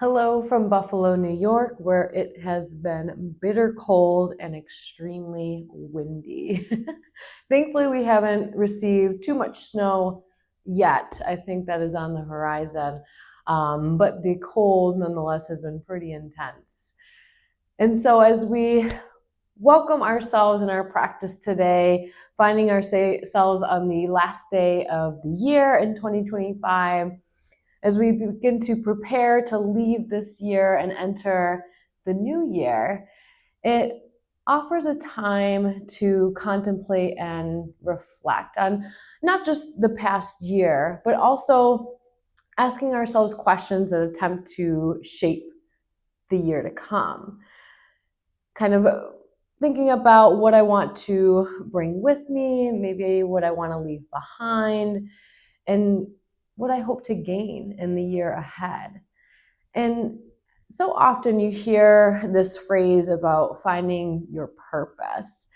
Hello from Buffalo, New York, where it has been bitter cold and extremely windy. Thankfully, we haven't received too much snow yet. I think that is on the horizon. But the cold, nonetheless, has been pretty intense. And so, as we welcome ourselves in our practice today, finding ourselves on the last day of the year in 2025, as we begin to prepare to leave this year and enter the new year, it offers a time to contemplate and reflect on not just the past year, but also asking ourselves questions that attempt to shape the year to come. Kind of thinking about what I want to bring with me, maybe what I want to leave behind, and what I hope to gain in the year ahead. And so often you hear this phrase about finding your purpose,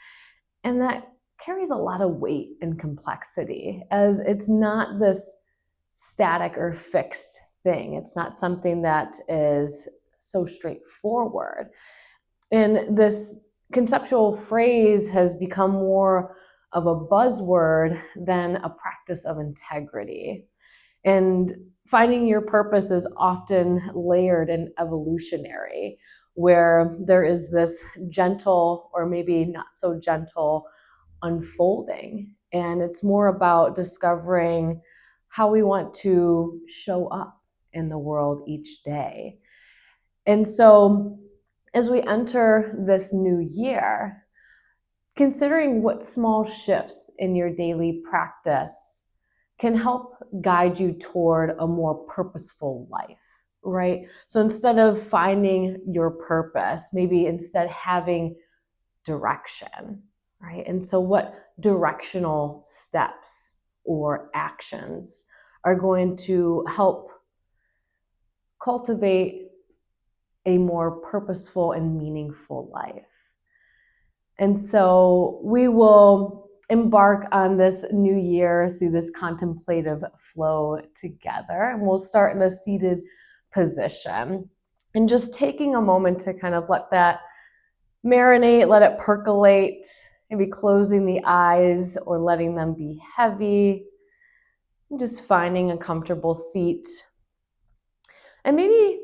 and that carries a lot of weight and complexity, as it's not this static or fixed thing. It's not something that is so straightforward. And this conceptual phrase has become more of a buzzword than a practice of integrity. And finding your purpose is often layered and evolutionary, where there is this gentle or maybe not so gentle unfolding. And it's more about discovering how we want to show up in the world each day. And so, as we enter this new year, considering what small shifts in your daily practice can help guide you toward a more purposeful life, right? So instead of finding your purpose, maybe instead having direction, right? And so what directional steps or actions are going to help cultivate a more purposeful and meaningful life? And so we will embark on this new year through this contemplative flow together. And we'll start in a seated position and just taking a moment to kind of let that marinate, let it percolate, maybe closing the eyes or letting them be heavy, and just finding a comfortable seat. And maybe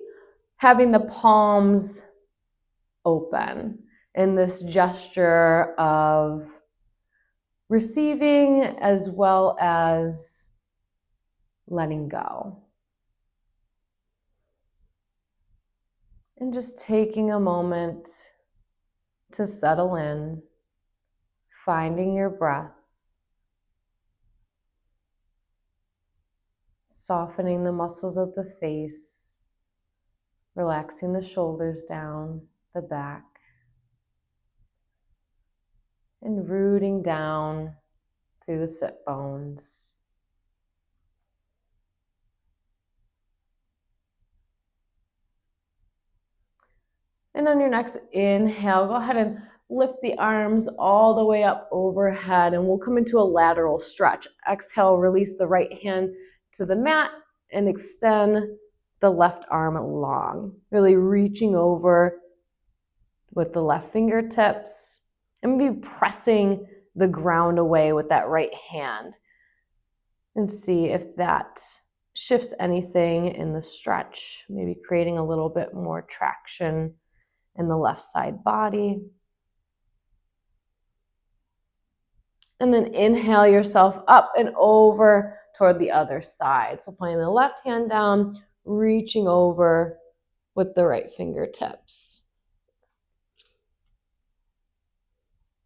having the palms open in this gesture of receiving as well as letting go. And just taking a moment to settle in, finding your breath, softening the muscles of the face, relaxing the shoulders down, the back, and rooting down through the sit bones. And on your next inhale, go ahead and lift the arms all the way up overhead, and we'll come into a lateral stretch. Exhale, release the right hand to the mat and extend the left arm long, really reaching over with the left fingertips and maybe pressing the ground away with that right hand, and see if that shifts anything in the stretch, maybe creating a little bit more traction in the left side body. And then inhale yourself up and over toward the other side. So playing the left hand down, reaching over with the right fingertips.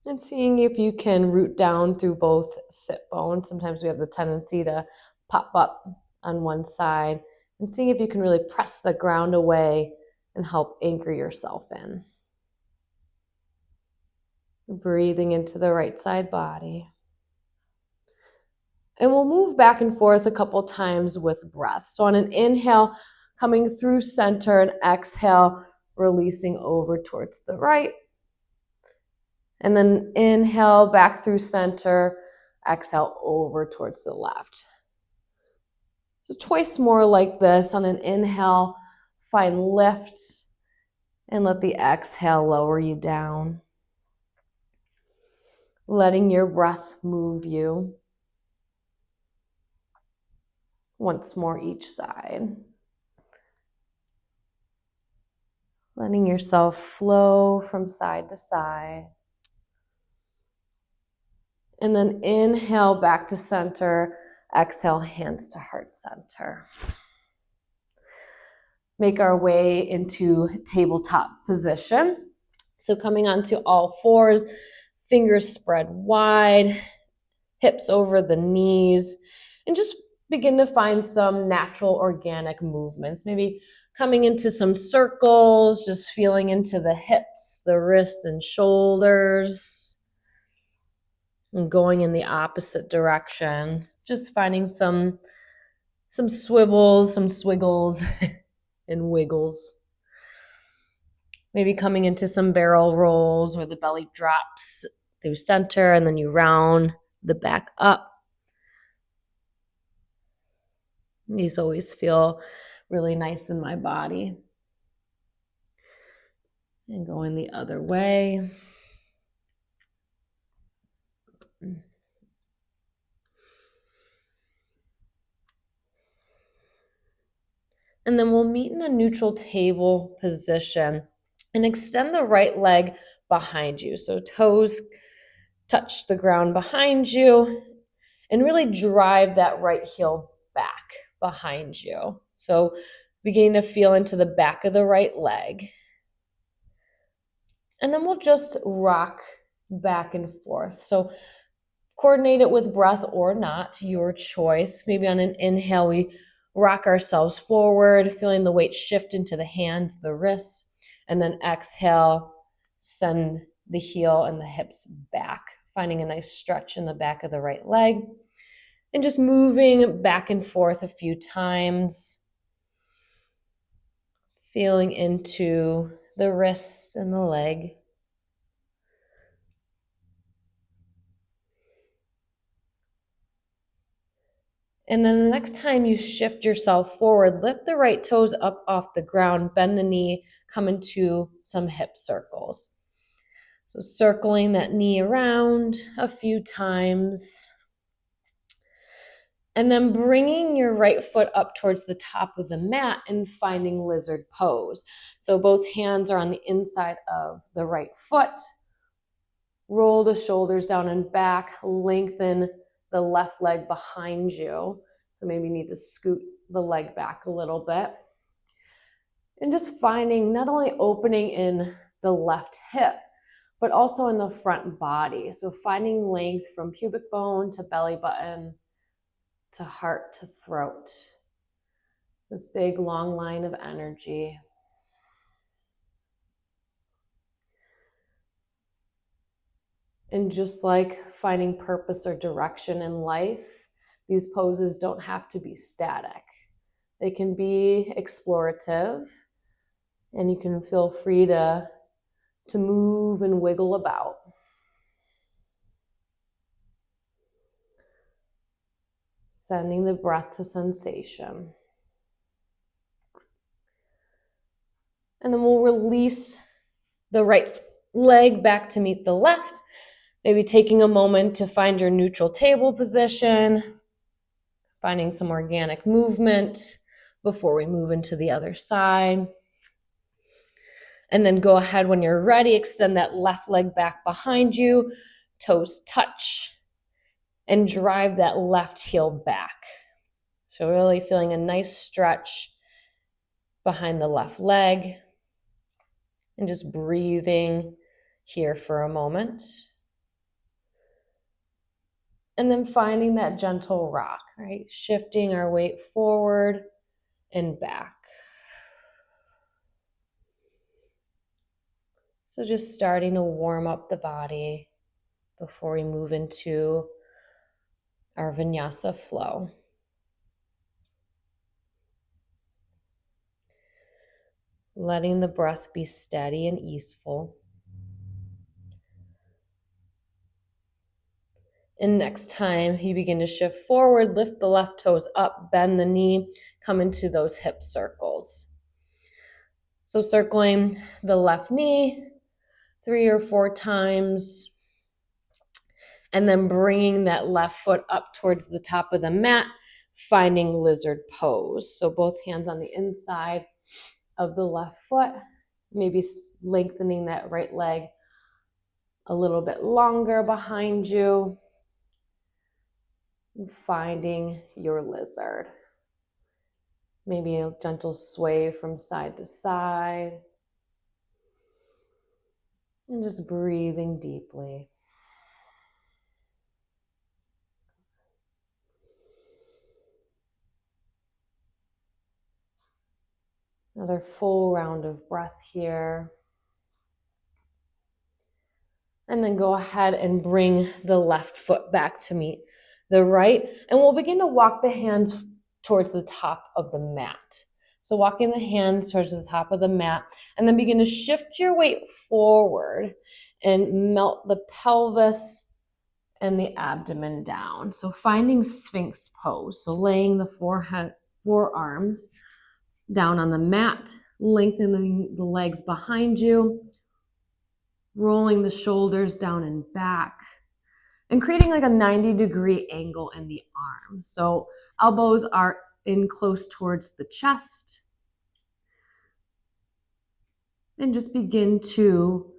And seeing if you can root down through both sit bones. Sometimes we have the tendency to pop up on one side. And seeing if you can really press the ground away and help anchor yourself in. Breathing into the right side body. And we'll move back and forth a couple times with breath. So on an inhale, coming through center, and exhale, releasing over towards the right. And then inhale back through center, exhale over towards the left. So twice more like this. On an inhale, Find lift and let the exhale lower you down. Letting your breath move you. Once more each side. Letting yourself flow from side to side. And then inhale back to center. Exhale, hands to heart center. Make our way into tabletop position. So coming onto all fours, fingers spread wide, hips over the knees, and just begin to find some natural organic movements. Maybe coming into some circles, just feeling into the hips, the wrists and shoulders, and going in the opposite direction. Just finding some swivels, some swiggles, and wiggles. Maybe coming into some barrel rolls where the belly drops through center and then you round the back up. These always feel really nice in my body. And going the other way. And then we'll meet in a neutral table position and extend the right leg behind you. So toes touch the ground behind you and really drive that right heel back behind you. So beginning to feel into the back of the right leg. And then we'll just rock back and forth. So coordinate it with breath or not, your choice. Maybe on an inhale, we rock ourselves forward, feeling the weight shift into the hands, the wrists, and then exhale, send the heel and the hips back, finding a nice stretch in the back of the right leg, and just moving back and forth a few times, feeling into the wrists and the leg. And then the next time you shift yourself forward, lift the right toes up off the ground, bend the knee, come into some hip circles. So circling that knee around a few times. And then bringing your right foot up towards the top of the mat and finding lizard pose. So both hands are on the inside of the right foot. Roll the shoulders down and back, lengthen the left leg behind you. So maybe you need to scoot the leg back a little bit. And just finding not only opening in the left hip, but also in the front body. So finding length from pubic bone to belly button to heart to throat. This big long line of energy. And just like finding purpose or direction in life, these poses don't have to be static. They can be explorative, and you can feel free to move and wiggle about. Sending the breath to sensation. And then we'll release the right leg back to meet the left. Maybe taking a moment to find your neutral table position, finding some organic movement before we move into the other side. And then go ahead when you're ready, extend that left leg back behind you, toes touch, and drive that left heel back. So really feeling a nice stretch behind the left leg and just breathing here for a moment. And then finding that gentle rock, right? Shifting our weight forward and back. So just starting to warm up the body before we move into our Vinyasa flow. Letting the breath be steady and easeful. And next time you begin to shift forward, lift the left toes up, bend the knee, come into those hip circles. So circling the left knee 3 or 4 times, and then bringing that left foot up towards the top of the mat, finding lizard pose. So both hands on the inside of the left foot, maybe lengthening that right leg a little bit longer behind you, and finding your lizard. Maybe a gentle sway from side to side, and just breathing deeply. Another full round of breath here. And then go ahead and bring the left foot back to meet the right. And we'll begin to walk the hands towards the top of the mat. So walking the hands towards the top of the mat, and then begin to shift your weight forward and melt the pelvis and the abdomen down. So finding Sphinx pose. So laying the forearms down on the mat, lengthening the legs behind you, rolling the shoulders down and back, and creating like a 90-degree angle in the arms. So elbows are in close towards the chest. And just begin to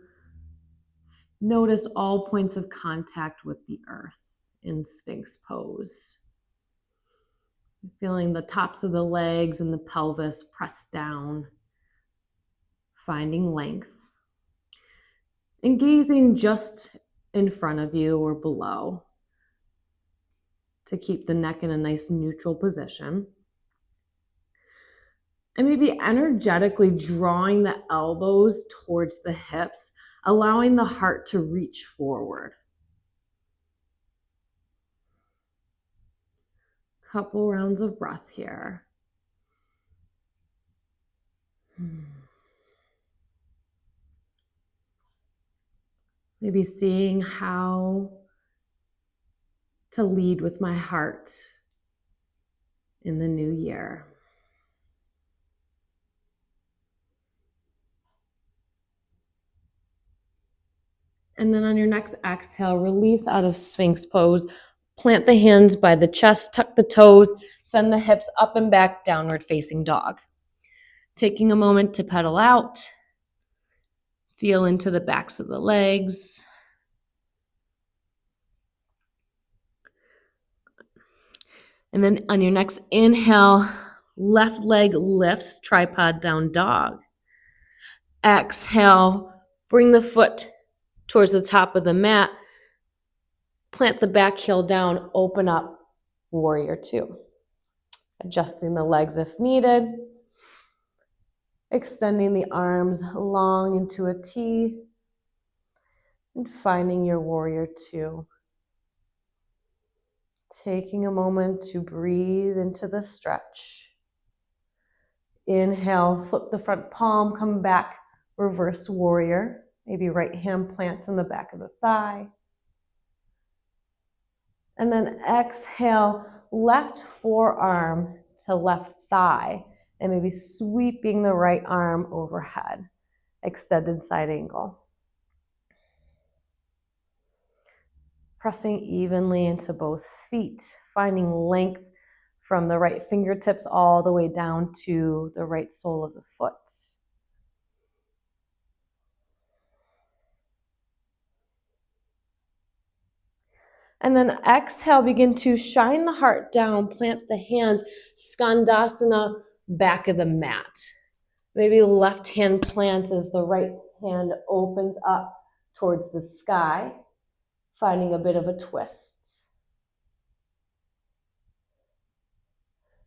notice all points of contact with the earth in Sphinx pose. Feeling the tops of the legs and the pelvis press down, finding length. And gazing just in front of you or below to keep the neck in a nice neutral position. And maybe energetically drawing the elbows towards the hips, allowing the heart to reach forward. Couple rounds of breath here. Maybe seeing how to lead with my heart in the new year. And then on your next exhale, release out of Sphinx pose. Plant the hands by the chest, tuck the toes, send the hips up and back, downward facing dog. Taking a moment to pedal out. Feel into the backs of the legs. And then on your next inhale, left leg lifts, tripod down dog. Exhale, bring the foot towards the top of the mat. Plant the back heel down, open up, warrior two. Adjusting the legs if needed. Extending the arms long into a T. And finding your warrior two. Taking a moment to breathe into the stretch. Inhale, flip the front palm, come back, reverse warrior. Maybe right hand plants in the back of the thigh. And then exhale, left forearm to left thigh, and maybe sweeping the right arm overhead. Extended side angle. Pressing evenly into both feet, finding length from the right fingertips all the way down to the right sole of the foot. And then exhale, begin to shine the heart down, plant the hands, Skandasana, back of the mat. Maybe the left hand plants as the right hand opens up towards the sky, finding a bit of a twist.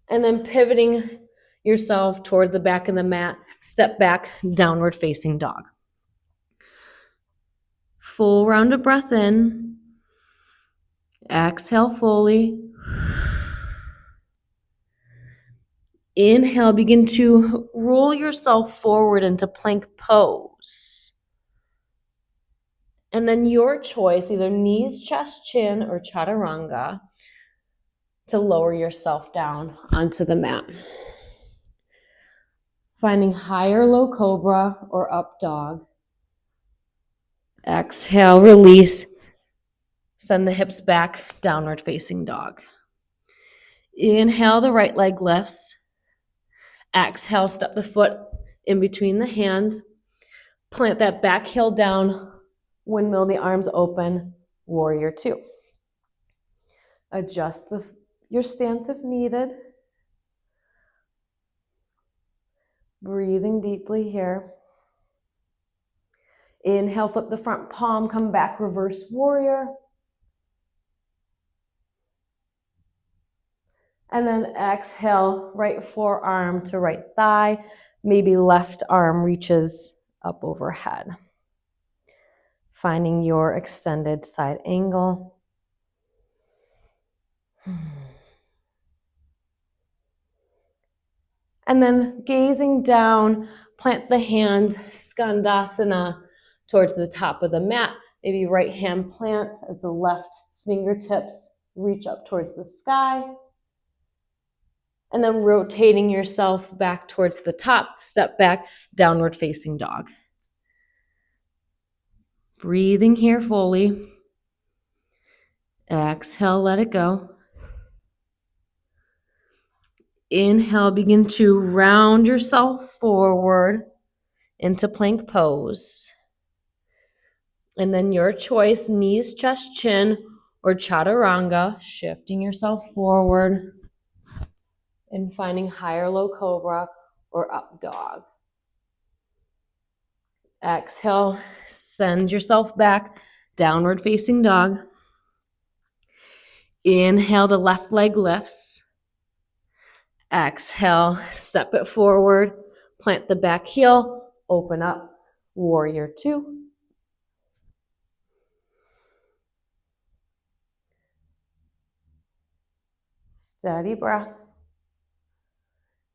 And then pivoting yourself toward the back of the mat, step back, downward facing dog. Full round of breath in. Exhale fully. Inhale, begin to roll yourself forward into plank pose. And then your choice, either knees, chest, chin, or chaturanga, to lower yourself down onto the mat. Finding higher low cobra or up dog. Exhale, release. Send the hips back, downward facing dog. Inhale, the right leg lifts. Exhale, step the foot in between the hands. Plant that back heel down. Windmill the arms open. Warrior two. Adjust your stance if needed. Breathing deeply here. Inhale, flip the front palm, come back, reverse warrior. And then exhale, right forearm to right thigh. Maybe left arm reaches up overhead. Finding your extended side angle. And then gazing down, plant the hands, Skandasana, towards the top of the mat. Maybe right hand plants as the left fingertips reach up towards the sky. And then rotating yourself back towards the top, step back, downward facing dog. Breathing here fully. Exhale, let it go. Inhale, begin to round yourself forward into plank pose. And then your choice, knees, chest, chin, or chaturanga, shifting yourself forward and finding higher low cobra or up dog. Exhale, send yourself back, downward facing dog. Inhale, the left leg lifts. Exhale, step it forward, plant the back heel, open up, warrior two. Steady breath.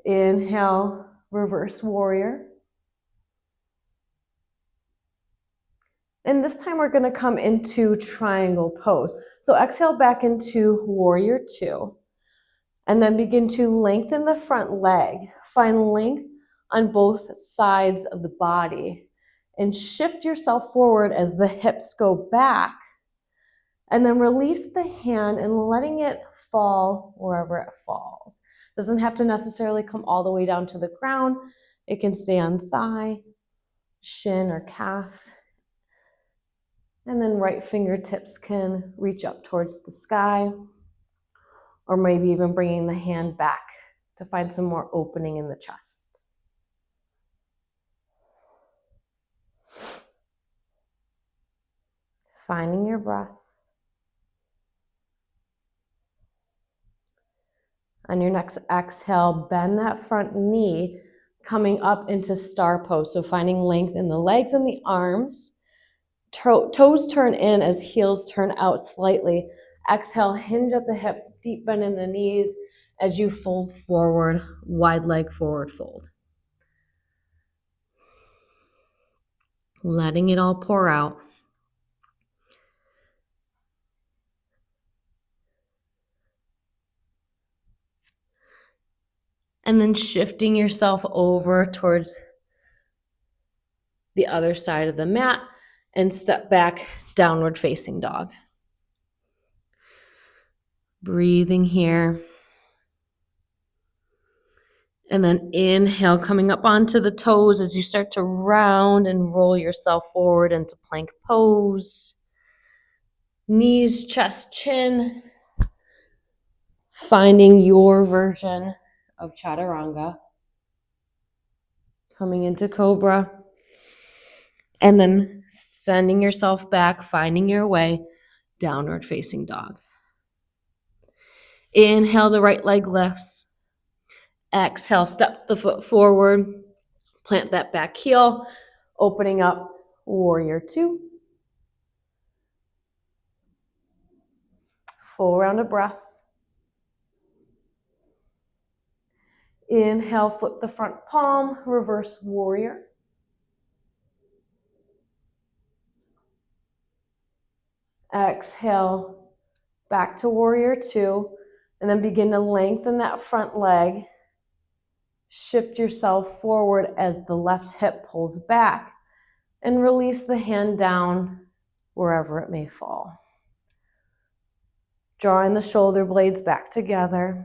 Inhale, reverse warrior. And this time we're going to come into triangle pose. So exhale back into warrior two. And then begin to lengthen the front leg. Find length on both sides of the body. And shift yourself forward as the hips go back. And then release the hand and letting it fall wherever it falls. Doesn't have to necessarily come all the way down to the ground. It can stay on thigh, shin, or calf. And then right fingertips can reach up towards the sky, or maybe even bringing the hand back to find some more opening in the chest. Finding your breath. On your next exhale, bend that front knee, coming up into star pose. So finding length in the legs and the arms. Toes turn in as heels turn out slightly. Exhale, hinge at the hips, deep bend in the knees as you fold forward, wide leg forward fold. Letting it all pour out. And then shifting yourself over towards the other side of the mat and step back, downward facing dog. Breathing here. And then inhale, coming up onto the toes as you start to round and roll yourself forward into plank pose. Knees, chest, chin. Finding your version of chaturanga. Coming into cobra. And then sending yourself back, finding your way, downward facing dog. Inhale, the right leg lifts. Exhale, step the foot forward. Plant that back heel, opening up, warrior two. Full round of breath. Inhale, flip the front palm, reverse warrior. Exhale, back to warrior two, and then begin to lengthen that front leg. Shift yourself forward as the left hip pulls back and release the hand down wherever it may fall. Drawing the shoulder blades back together.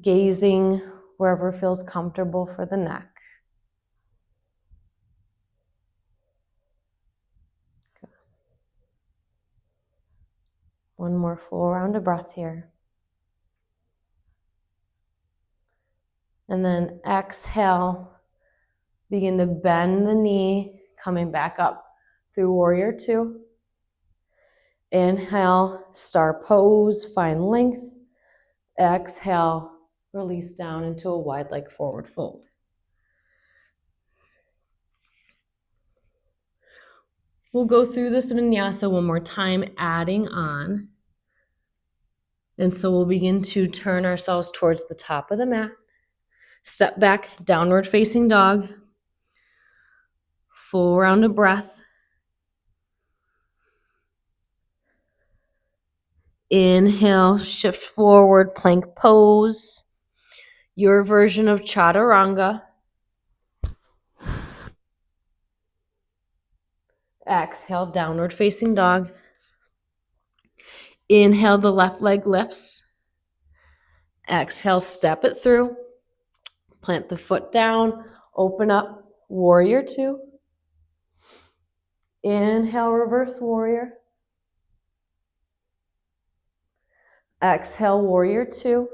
Gazing wherever feels comfortable for the neck. One more full round of breath here. And then exhale, begin to bend the knee, coming back up through warrior two. Inhale, star pose, find length. Exhale, release down into a wide leg forward fold. We'll go through this vinyasa one more time, adding on. And so we'll begin to turn ourselves towards the top of the mat. Step back, downward facing dog. Full round of breath. Inhale, shift forward, plank pose. Your version of chaturanga. Exhale, downward facing dog. Inhale, the left leg lifts. Exhale, step it through. Plant the foot down, open up, warrior two. Inhale, reverse warrior. Exhale, warrior two.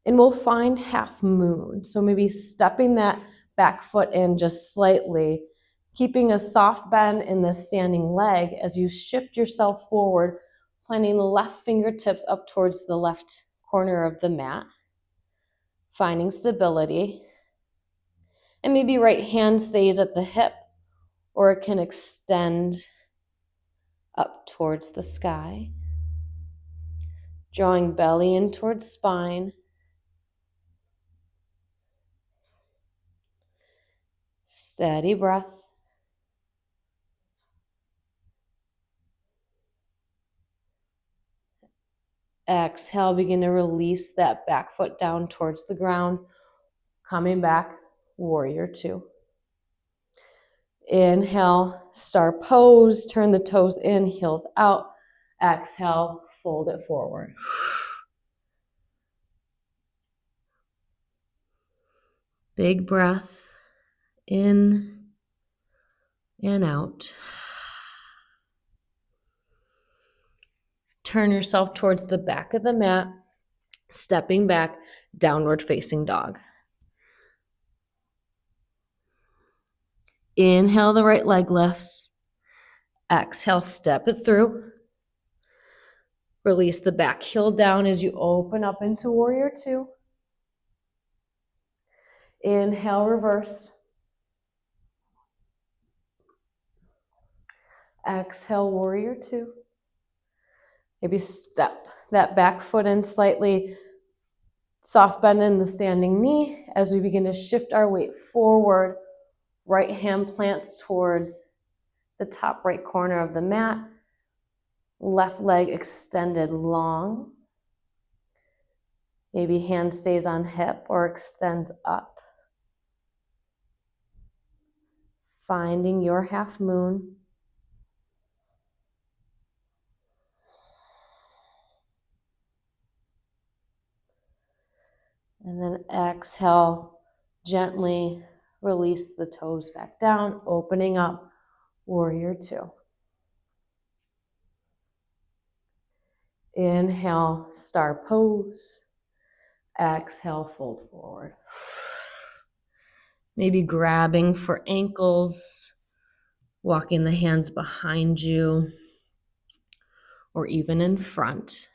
And we'll find half moon. So maybe stepping that back foot in just slightly, keeping a soft bend in the standing leg as you shift yourself forward, planting the left fingertips up towards the left corner of the mat, finding stability. And maybe right hand stays at the hip, or it can extend up towards the sky. Drawing belly in towards spine. Steady breath. Exhale, begin to release that back foot down towards the ground. Coming back, warrior two. Inhale, star pose, turn the toes in, heels out. Exhale, fold it forward. Big breath in and out. Turn yourself towards the back of the mat, stepping back, downward facing dog. Inhale, the right leg lifts. Exhale, step it through. Release the back heel down as you open up into warrior two. Inhale, reverse. Exhale, warrior two. Maybe step that back foot in slightly, soft bend in the standing knee as we begin to shift our weight forward. Right hand plants towards the top right corner of the mat. Left leg extended long. Maybe hand stays on hip or extends up. Finding your half moon. And then exhale, gently release the toes back down, opening up, warrior two. Inhale, star pose. Exhale, fold forward. Maybe grabbing for ankles, walking the hands behind you, or even in front.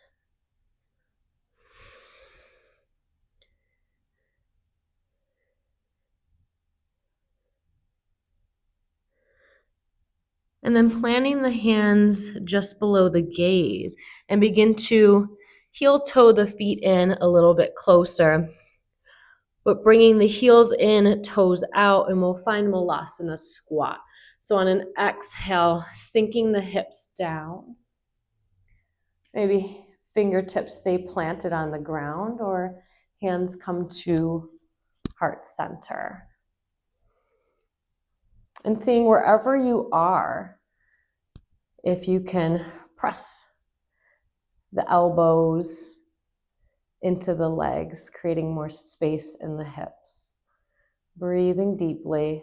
And then planting the hands just below the gaze and begin to heel toe the feet in a little bit closer, but bringing the heels in, toes out, and we'll find Malasana squat. So on an exhale, sinking the hips down. Maybe fingertips stay planted on the ground or hands come to heart center. And seeing wherever you are, if you can press the elbows into the legs, creating more space in the hips. Breathing deeply.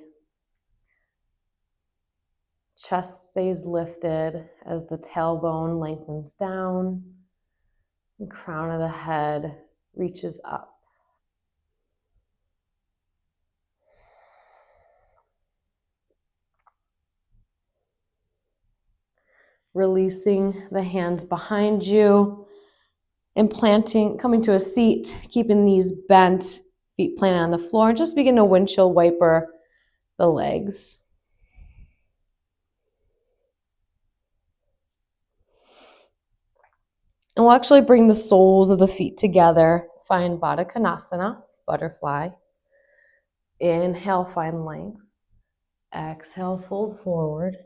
Chest stays lifted as the tailbone lengthens down. The crown of the head reaches up. Releasing the hands behind you and coming to a seat, keeping knees bent, feet planted on the floor, and just begin to windshield wiper the legs. And we'll actually bring the soles of the feet together. Find Baddha Konasana, butterfly. Inhale, find length. Exhale, fold forward.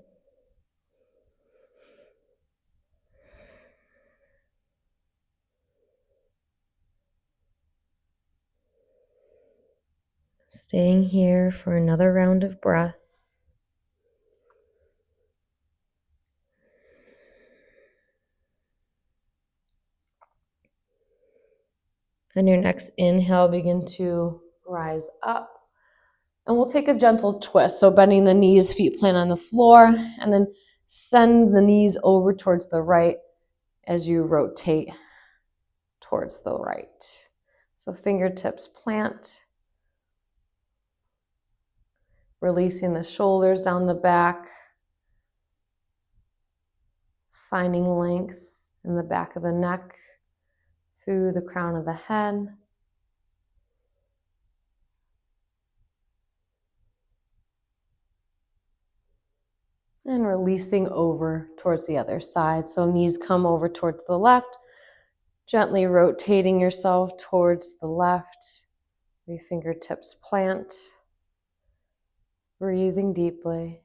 Staying here for another round of breath. On your next inhale, begin to rise up. And we'll take a gentle twist. So bending the knees, feet plant on the floor, and then send the knees over towards the right as you rotate towards the right. So fingertips plant. Releasing the shoulders down the back. Finding length in the back of the neck through the crown of the head. And releasing over towards the other side. So knees come over towards the left, gently rotating yourself towards the left. Your fingertips plant. Breathing deeply.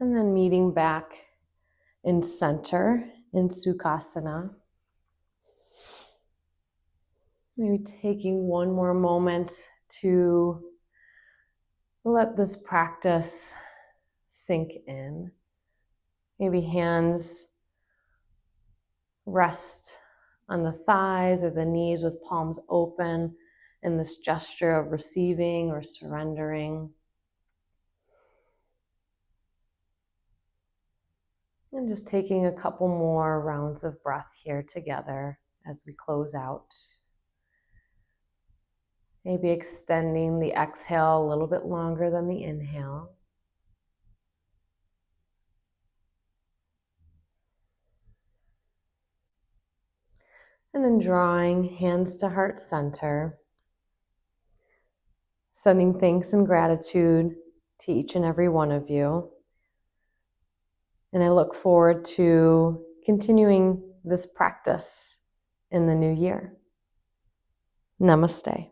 And then meeting back in center in Sukhasana. Maybe taking one more moment to let this practice sink in. Maybe hands rest on the thighs or the knees with palms open in this gesture of receiving or surrendering. And just taking a couple more rounds of breath here together as we close out. Maybe extending the exhale a little bit longer than the inhale. And then drawing hands to heart center. Sending thanks and gratitude to each and every one of you. And I look forward to continuing this practice in the new year. Namaste.